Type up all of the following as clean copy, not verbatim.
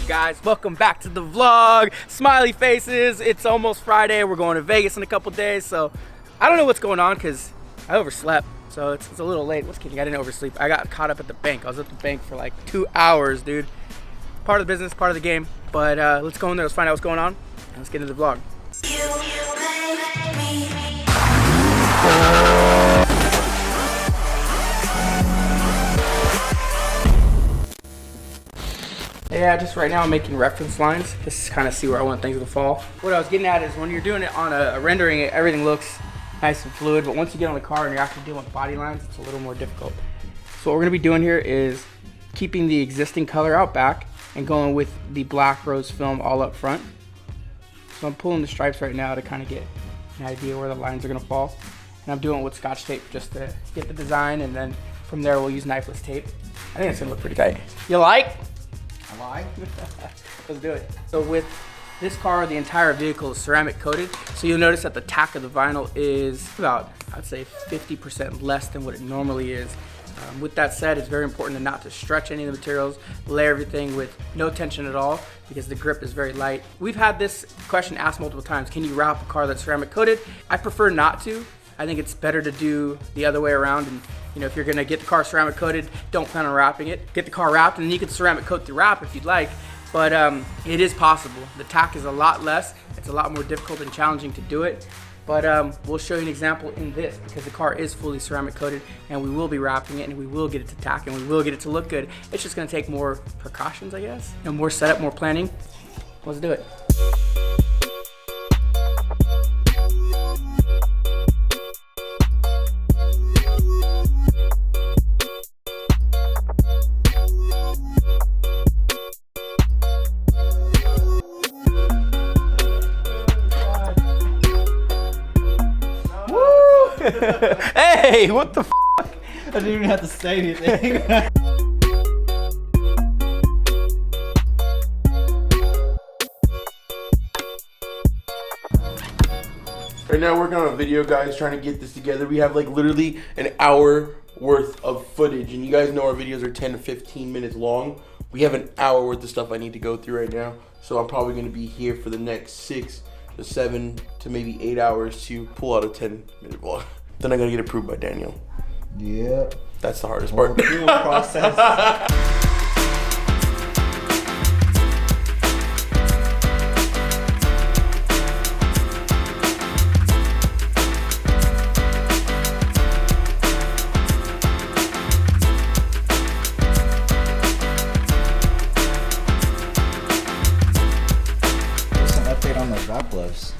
guys? Welcome back to the vlog. Smiley faces. It's almost Friday. We're going to Vegas in a couple days, so I don't know what's going on because I overslept, so it's a little late. What's kidding? I didn't oversleep. I got caught up at the bank. I was at the bank for like 2 hours, dude. Part of the business, part of the game. But let's go in there. Let's find out what's going on, and let's get into the vlog. Yeah, just right now I'm making reference lines just to kind of see where I want things to fall. What I was getting at is when you're doing it on a rendering, everything looks nice and fluid, but once you get on the car and you're actually dealing with body lines, it's a little more difficult. So what we're gonna be doing here is keeping the existing color out back and going with the black rose film all up front. So I'm pulling the stripes right now to kind of get an idea where the lines are gonna fall. And I'm doing it with Scotch tape just to get the design, and then from there we'll use knifeless tape. I think it's gonna look pretty tight. You like? I like. Let's do it. So with this car, the entire vehicle is ceramic coated. So you'll notice that the tack of the vinyl is about, I'd say 50% less than what it normally is. With that said, it's very important not to stretch any of the materials, lay everything with no tension at all because the grip is very light. We've had this question asked multiple times, can you wrap a car that's ceramic coated? I prefer not to. I think it's better to do the other way around, and you know, if you're gonna get the car ceramic coated, don't plan on wrapping it. Get the car wrapped and then you can ceramic coat the wrap if you'd like, but it is possible. The tack is a lot less, it's a lot more difficult and challenging to do it, but we'll show you an example in this because the car is fully ceramic coated and we will be wrapping it and we will get it to tack and we will get it to look good. It's just gonna take more precautions, I guess, and more setup, more planning. Let's do it. Hey, what the f***? I didn't even have to say anything. Right now working on a video, guys, trying to get this together. We have like literally an hour worth of footage, and you guys know our videos are 10 to 15 minutes long. We have an hour worth of stuff I need to go through right now, so I'm probably going to be here for the next 6 to 7 to maybe 8 hours to pull out a 10-minute vlog. Then I gotta get approved by Daniel. Yep. That's the hardest part. Process. What's an update on those wrap gloves?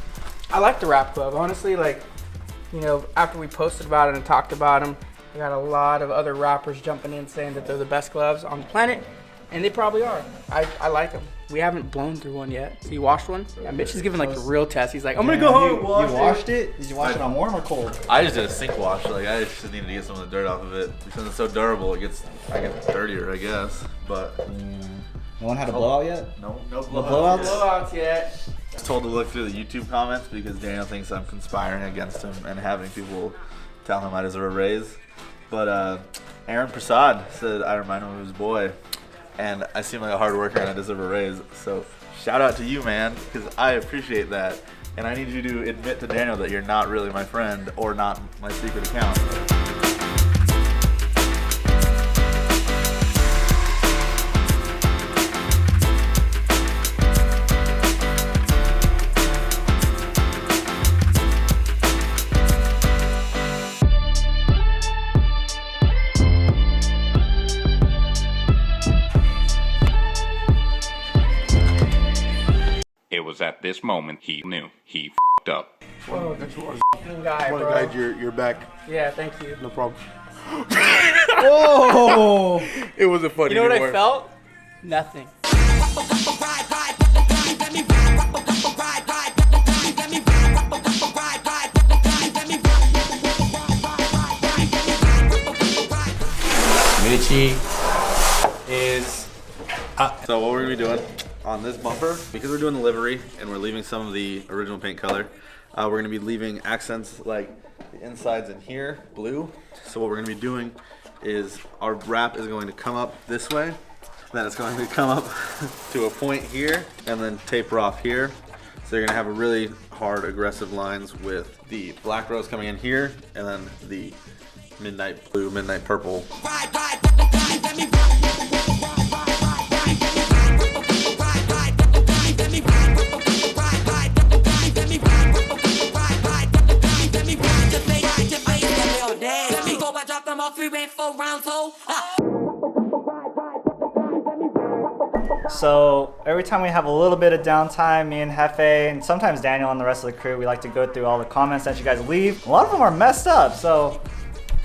I like the wrap glove, honestly. Like, you know, after we posted about it and talked about them, we got a lot of other rappers jumping in saying that they're the best gloves on the planet, and they probably are. I like them. We haven't blown through one yet. So you washed one? Yeah, Mitch is giving like the real test. He's like, I'm gonna go home. You washed it? Did you wash it on warm or cold? I just did a sink wash. Like I just needed to get some of the dirt off of it because it's so durable. I get dirtier, I guess. But no one had a blowout yet? No blowouts? Blowouts yet. I was told to look through the YouTube comments because Daniel thinks I'm conspiring against him and having people tell him I deserve a raise. But Aaron Prasad said I remind him of his boy, and I seem like a hard worker and I deserve a raise. So shout out to you, man, because I appreciate that. And I need you to admit to Daniel that you're not really my friend or not my secret account. It was at this moment he knew he f***ed up. Whoa, that's a f***ing guy, Well, bro. guys, you're back. Yeah, thank you. No problem. Whoa! It wasn't funny. You know what anymore. I felt? Nothing. Mitchie is... So what we're going to be doing on this bumper, because we're doing the livery and we're leaving some of the original paint color, we're going to be leaving accents like the insides in here, blue. So what we're going to be doing is our wrap is going to come up this way Then it's going to come up to a point here and then taper off here. So you're gonna have a really hard, aggressive lines with the black rose coming in here and then the midnight blue, midnight purple. So every time we have a little bit of downtime, me and Jefe, and sometimes Daniel and the rest of the crew, we like to go through all the comments that you guys leave. A lot of them are messed up, so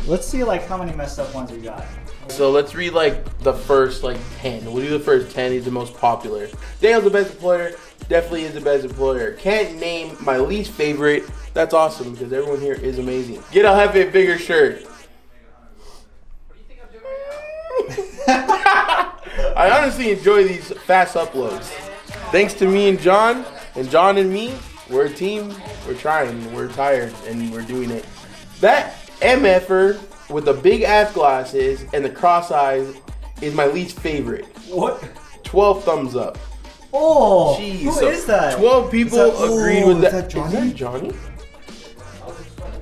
let's see like how many messed up ones we got. So let's read like the first like 10. We'll do the first 10. He's the most popular. Daniel's the best employer. Definitely is the best employer. Can't name my least favorite. That's awesome because everyone here is amazing. Get a Jefe bigger shirt. I honestly enjoy these fast uploads. Thanks to me and John and me, we're a team. We're trying. We're tired and we're doing it. That MFer with the big ass glasses and the cross eyes is my least favorite. What? 12 thumbs up. Oh, Jeez, who so is that? 12 people agreed with that. Is that Johnnee? Is that Johnnee?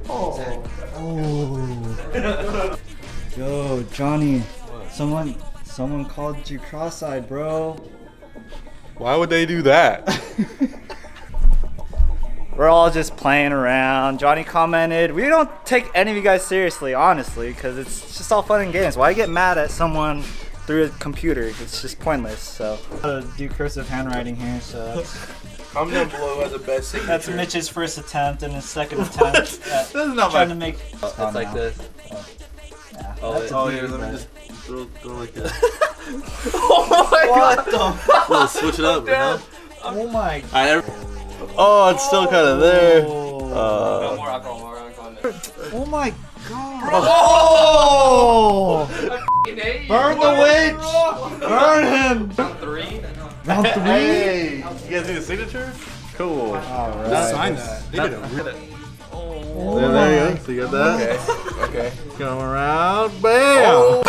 Oh. Yo, Johnnee, someone called you cross-eyed, bro. Why would they do that? We're all just playing around. Johnnee commented, we don't take any of you guys seriously, honestly, because it's just all fun and games. Why get mad at someone through a computer? It's just pointless, so. I'm gonna do cursive handwriting here, so Comment down below has the best signature. that's Mitch's first attempt and his second attempt at This is not trying my. to make. It's like this. Yeah, Oh, that's a oh dude, here, let me but- just throw like this. What the? We'll switch it up, you know? Oh my. Oh, it's still kind of there. Oh my god. Oh! Burn the witch! Burn him! Round 3? Hey, you guys see the signature? Cool. Alright. Sign that. They did a There you go. So you got that? Okay. Come around. Bam!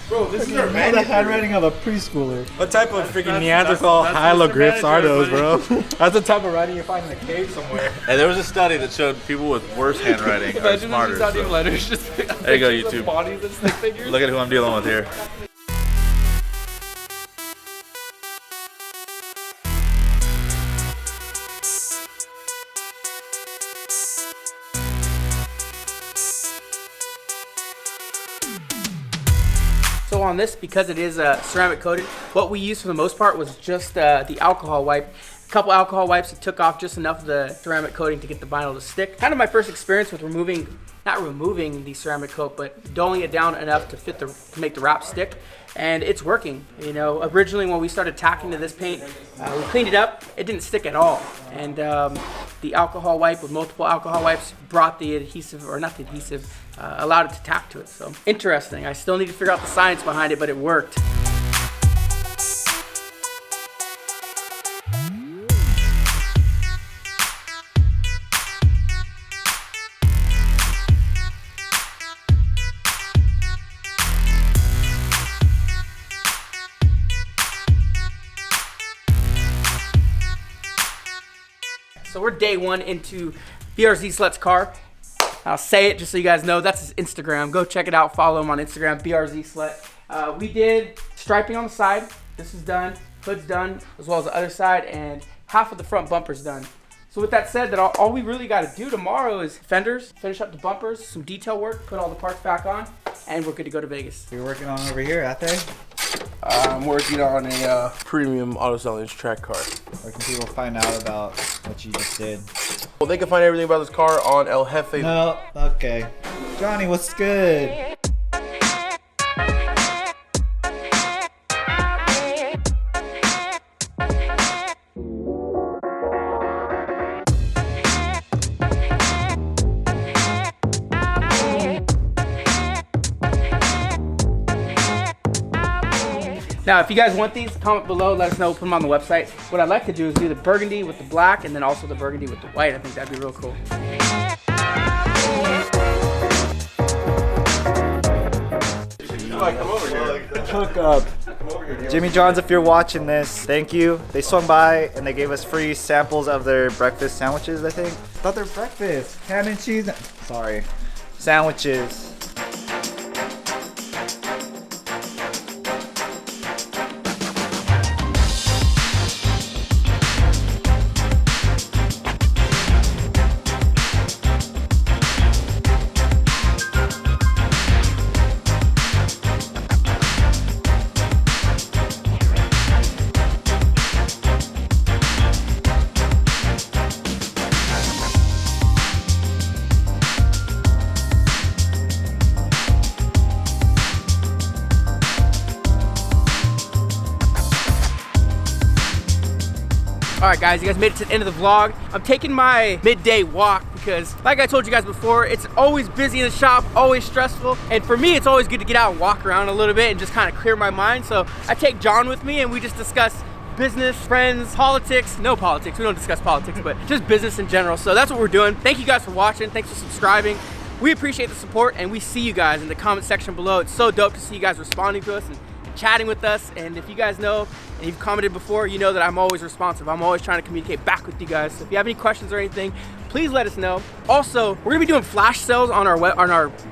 Bro, this is our The man. handwriting of a preschooler. What type of freaking Neanderthal hieroglyphs are those, bro? That's the type of writing you find in a cave somewhere. And there was a study that showed people with worse handwriting are smarter. So. letters, just There you go, YouTube. bodies and stick figures. Look at who I'm dealing with here. So on this, because it is ceramic coated, what we used for the most part was just the alcohol wipe. A couple alcohol wipes that took off just enough of the ceramic coating to get the vinyl to stick. Kind of my first experience with not removing the ceramic coat, but doling it down enough to make the wrap stick. And it's working. You know, originally when we started tacking to this paint, we cleaned it up. It didn't stick at all. And the alcohol wipe with multiple alcohol wipes brought the adhesive, or not the adhesive, allowed it to tack to it. So interesting. I still need to figure out the science behind it, but it worked. So we're day one into BRZ Slet's car. I'll say it just so you guys know. That's his Instagram. Go check it out. Follow him on Instagram, BRZ Slet. We did striping on the side. This is done. Hood's done, as well as the other side, and half of the front bumper's done. So with that said, all we really got to do tomorrow is fenders, finish up the bumpers, some detail work, put all the parts back on, and we're good to go to Vegas. You're working on over here, Ate? I'm working on a premium auto selling track car. Where can people find out about what you just did? Well, they can find everything about this car on El Jefe. No, okay. Johnnee, what's good? Now, if you guys want these, comment below, let us know, put them on the website. What I'd like to do is do the burgundy with the black and then also the burgundy with the white. I think that'd be real cool. You might come over here. hookup. Jimmy John's, if you're watching this, thank you. They swung by and they gave us free samples of their breakfast sandwiches, I think. I thought they're breakfast. Ham and cheese. Sorry. Sandwiches. Alright guys, you guys made it to the end of the vlog. I'm taking my midday walk because, like I told you guys before, it's always busy in the shop, always stressful. And for me, it's always good to get out and walk around a little bit and just kind of clear my mind. So I take John with me and we just discuss business, friends, politics. No politics, we don't discuss politics, but just business in general. So that's what we're doing. Thank you guys for watching. Thanks for subscribing. We appreciate the support and we see you guys in the comment section below. It's so dope to see you guys responding to us and chatting with us. And if you guys know and you've commented before, you know that I'm always responsive. I'm always trying to communicate back with you guys. So if you have any questions or anything, please let us know. Also, we're gonna be doing flash sales on our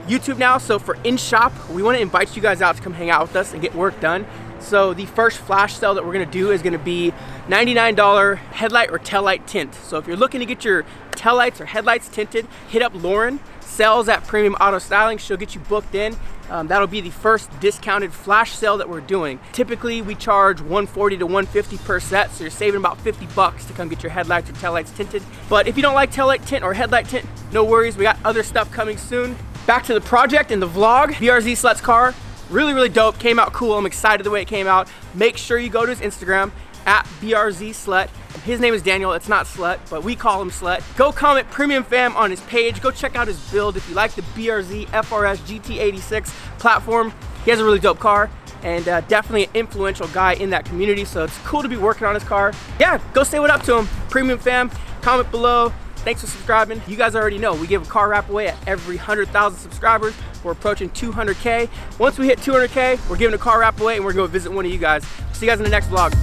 YouTube now. So for in shop, we want to invite you guys out to come hang out with us and get work done. So the first flash sale that we're gonna do is gonna be $99 headlight or taillight tint. So if you're looking to get your taillights or headlights tinted, hit up Lauren. Sells at Premium Auto Styling. She'll get you booked in. That'll be the first discounted flash sale that we're doing. Typically, we charge $140 to $150 per set, so you're saving about $50 to come get your headlights or taillights tinted. But if you don't like taillight tint or headlight tint, no worries. We got other stuff coming soon. Back to the project and the vlog. BRZ Slut's car, really dope. Came out cool. I'm excited the way it came out. Make sure you go to his Instagram at BRZ Slut. His name is Daniel, it's not Slut, but we call him Slut. Go comment Premium Fam on his page. Go check out his build if you like the BRZ FRS GT86 platform. He has a really dope car and definitely an influential guy in that community, so it's cool to be working on his car. Yeah, go say what up to him. Premium Fam, comment below. Thanks for subscribing. You guys already know we give a car wrap away at every 100,000 subscribers. We're approaching 200K. Once we hit 200K, we're giving a car wrap away and we're going to visit one of you guys. See you guys in the next vlog.